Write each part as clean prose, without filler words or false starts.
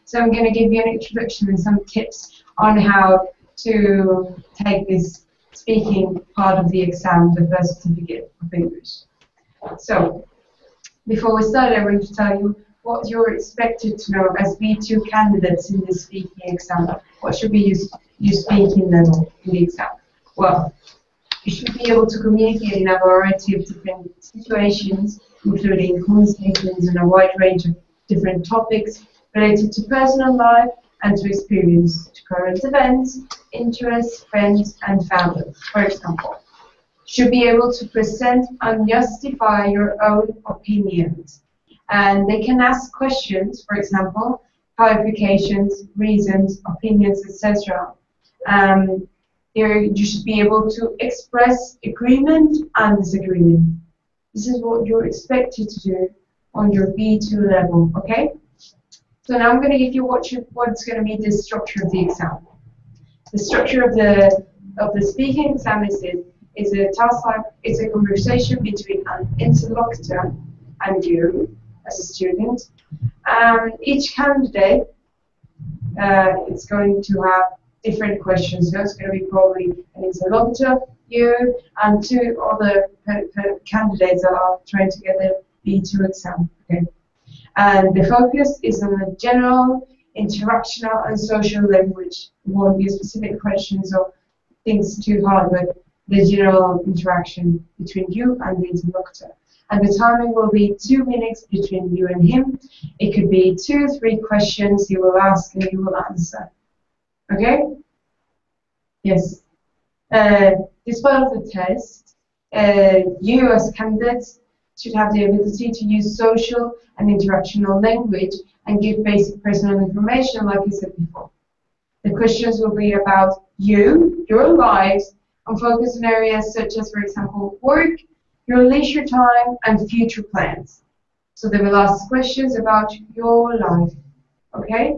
So I'm going to give you an introduction and some tips on how to take this speaking part of the exam, the first certificate of English. So, before we start, I want to tell you what you're expected to know as B2 candidates in the speaking exam. What should be your speaking level in the exam? Well, you should be able to communicate in a variety of different situations, including conversations and a wide range of different topics related to personal life and to experience, to current events, interests, friends, and family, for example. Should be able to present and justify your own opinions. And they can ask questions, for example, qualifications, reasons, opinions, etc. You should be able to express agreement and disagreement. This is what you're expected to do on your B2 level, okay? So now I'm going to give you what's going to be the structure of the exam. The structure of the speaking exam is a task like it's a conversation between an interlocutor and you as a student. Each candidate is going to have different questions. So it's going to be probably an interlocutor, you, and two other candidates that are trying to get the B2 exam. Okay. And the focus is on the general, interactional, and social language. It won't be specific questions or things too hard, but the general interaction between you and the interlocutor. And the timing will be 2 minutes between you and him. It could be 2 or 3 questions you will ask and you will answer. Okay? Yes. This part of the test, you as candidates should have the ability to use social and interactional language and give basic personal information like I said before. The questions will be about you, your lives, and focus on areas such as, for example, work, your leisure time, and future plans. So they will ask questions about your life, okay?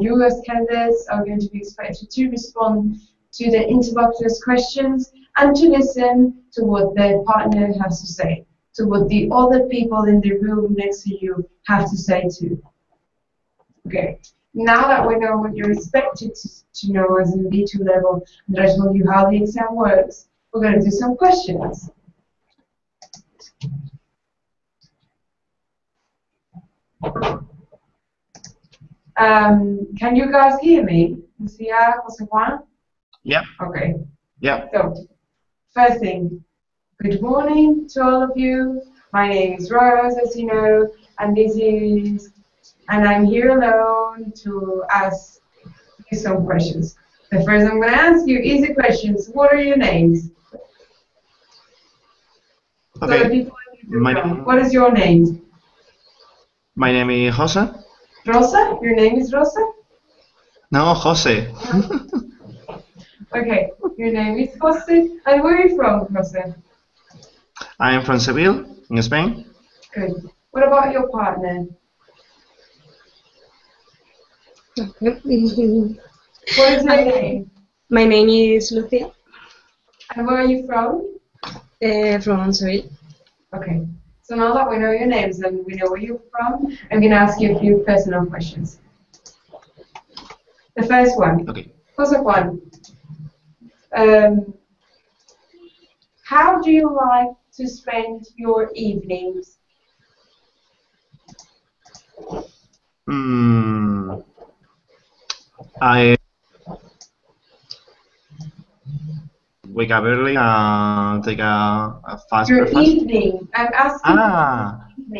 You as candidates are going to be expected to respond to the interlocutor's questions and to listen to what their partner has to say, to what the other people in the room next to you have to say too. Okay, now that we know what you're expected to know as in B2 level, and I told you how the exam works, we're going to do some questions. Can you guys hear me? Lucia, Jose Juan? Yeah. Okay. Yeah. So, first thing, good morning to all of you. My name is Rose, as you know, and I'm here alone to ask you some questions. The first I'm going to ask you easy questions. What are your names? Okay. So people what is your name? My name is Jose. Rosa? Your name is Rosa? No, Jose. Okay, your name is Jose. And where are you from, Jose? I am from Seville, in Spain. Good. What about your partner? What is your name? My name is Lucia. And where are you from? From Seville. Okay. So now that we know your names and we know where you're from, I'm going to ask you a few personal questions. The first one. Okay. Jose Juan. How do you like to spend your evenings? I wake up early and take a fast breakfast. Your evening. I'm asking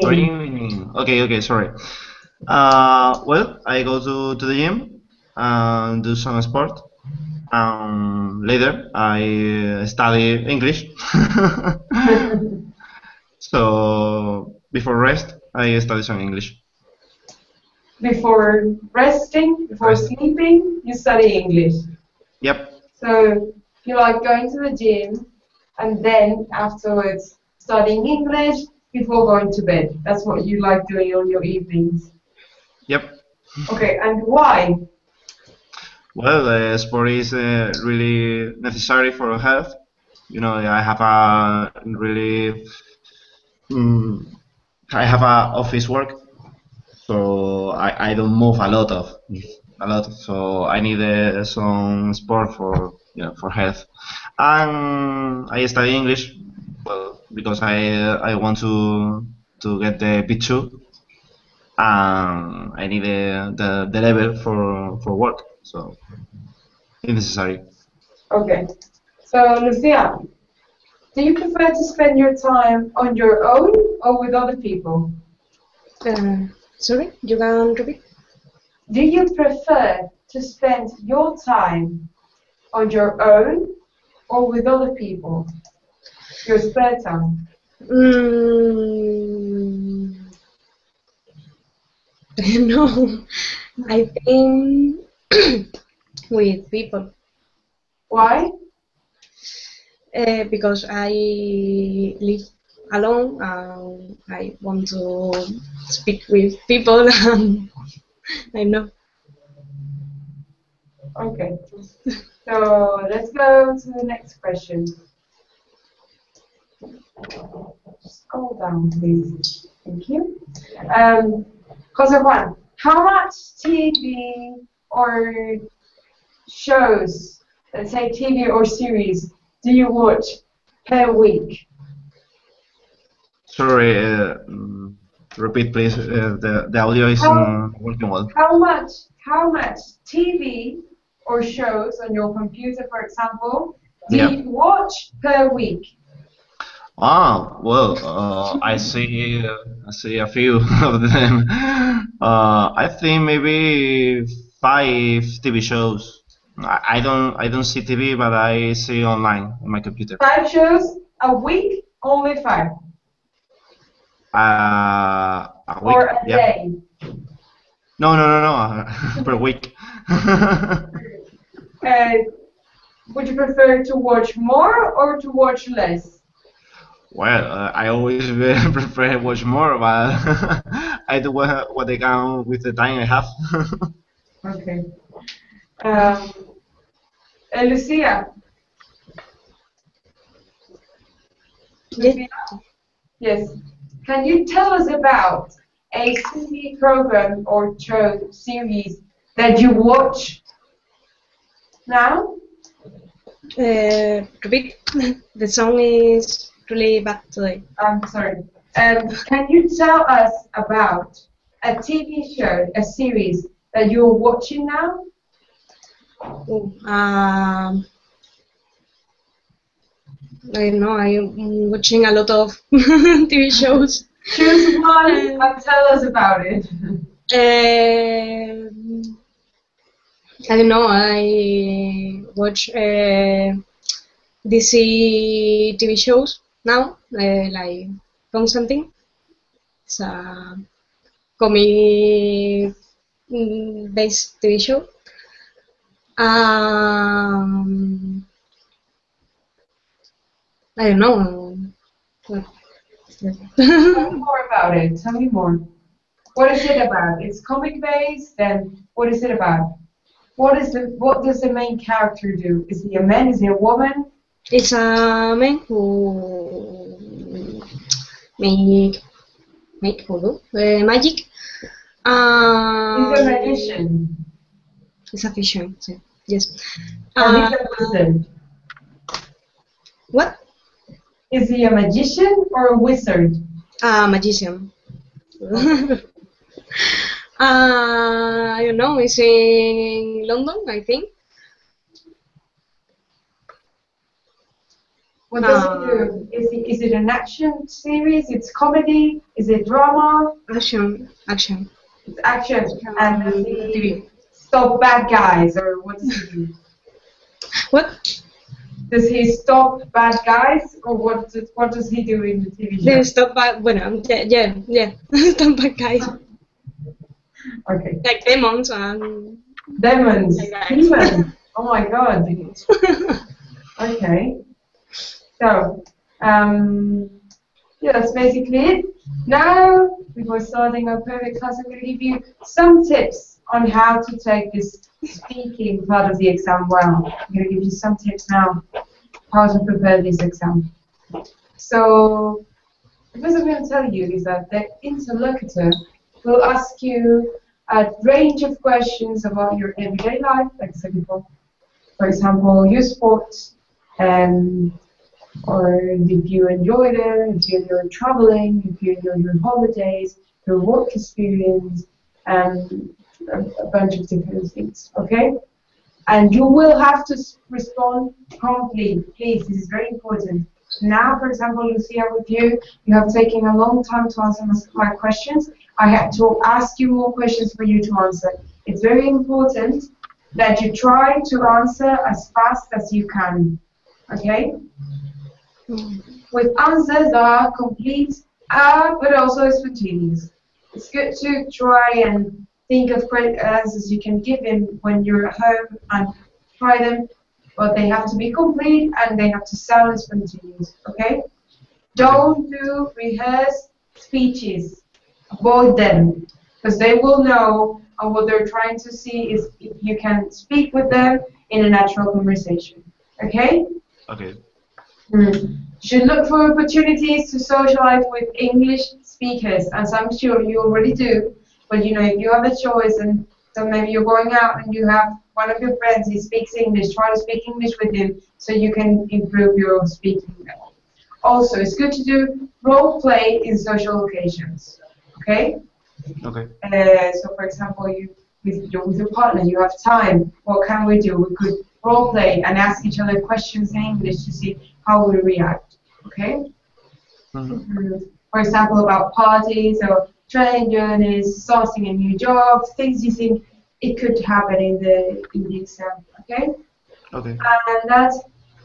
your evening. Okay, sorry. Well, I go to the gym and do some sport. Later, I study English. So, before rest, I study some English. Before resting, before sleeping, you study English. Yep. So you like going to the gym and then afterwards studying English before going to bed. That's what you like doing on your evenings. Yep. Okay, and why? Well, sport is really necessary for health. You know, I have a really I have a office work. so I don't move a lot. So I need some sport for for health, and I study English, well, because I want to get the B2, and I need the level for work, so it's necessary. Okay. So, Lucia, do you prefer to spend your time on your own or with other people? Sorry, you can repeat? Do you prefer to spend your time on your own or with other people? Your spare time? Mm, no, I think with people. Why? Because I live alone and I want to speak with people and I know. Okay. So let's go to the next question. Scroll down, please. Thank you. Jose Juan, how much TV or shows, let's say TV or series, do you watch per week? Sorry, repeat please. The audio is working well. How much TV or shows on your computer, for example, do you watch per week? Ah, well, I see a few of them. I think maybe 5 TV shows. I don't see TV, but I see online on my computer. 5 shows a week, only 5. A week, Or a yeah. day. No, per week. Would you prefer to watch more or to watch less? Well, I always prefer watch more, but I do what I can with the time I have. Okay. Lucia. Lucia? Yes. Can you tell us about a TV program or show series that you watch now? Repeat. The song is really bad today. I'm sorry. Can you tell us about a TV show, a series that you're watching now? Oh, I don't know, I'm watching a lot of TV shows. Choose one and tell us about it. I don't know, I watch DC TV shows now, like Constantine. It's a comic based TV show. I don't know. Tell me more about it. Tell me more. What is it about? It's comic based. Then what is it about? What does the main character do? Is he a man? Is he a woman? It's a man who make voodoo, magic. He's a magician. It's a fiction. So, yes. Or he's a wizard. What? Is he a magician or a wizard? A magician. I don't know. It's in London, I think. What does he do? Is it an action series? It's comedy? Is it drama? Action. It's action. And does he stop bad guys, or what does he do? What? Does he stop bad guys, or what does he do in the TV show? They stop bad. Bueno, yeah. Stop bad guys. Okay. Like demons and. Demons. Like Demons. Oh my God. Okay. So, yeah, that's basically it. Now, before starting our perfect class, I'm going to give you some tips on how to take this speaking part of the exam well. I'm going to give you some tips now how to prepare this exam. So, the first I'm going to tell you is that the interlocutor We'll ask you a range of questions about your everyday life, like I said before. For example, your sports, or if you enjoy them, if you enjoy traveling, if you enjoy your holidays, your work experience, and a bunch of different things, okay? And you will have to respond promptly, please, this is very important. Now, for example, Lucia, with you, you have taken a long time to answer my questions. I have to ask you more questions for you to answer. It's very important that you try to answer as fast as you can, okay? With answers that are complete, but also spontaneous. It's good to try and think of great answers you can give him when you're at home and try them, but they have to be complete and they have to sound spontaneous, okay? Don't do rehearsed speeches. Avoid them, because they will know, and what they're trying to see is if you can speak with them in a natural conversation, okay? Okay. You should look for opportunities to socialize with English speakers, as I'm sure you already do. But you know, if you have a choice, and so maybe you're going out and you have one of your friends who speaks English, try to speak English with him so you can improve your speaking level. Also, it's good to do role play in social occasions. Okay. Okay. So, for example, with your partner, you have time. What can we do? We could role play and ask each other questions in English to see how we react. Okay. For example, about parties or train journeys, sourcing a new job, things you think it could happen in the exam. Okay. Okay. And that's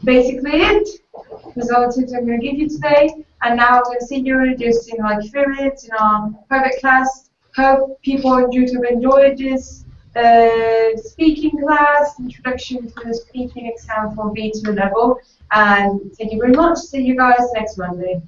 basically it. Those are the tips I'm going to give you today. And now I'm going to see you just in like 3 minutes in our private class. Hope people on YouTube enjoyed this speaking class, introduction to the speaking exam for B2 level. And thank you very much. See you guys next Monday.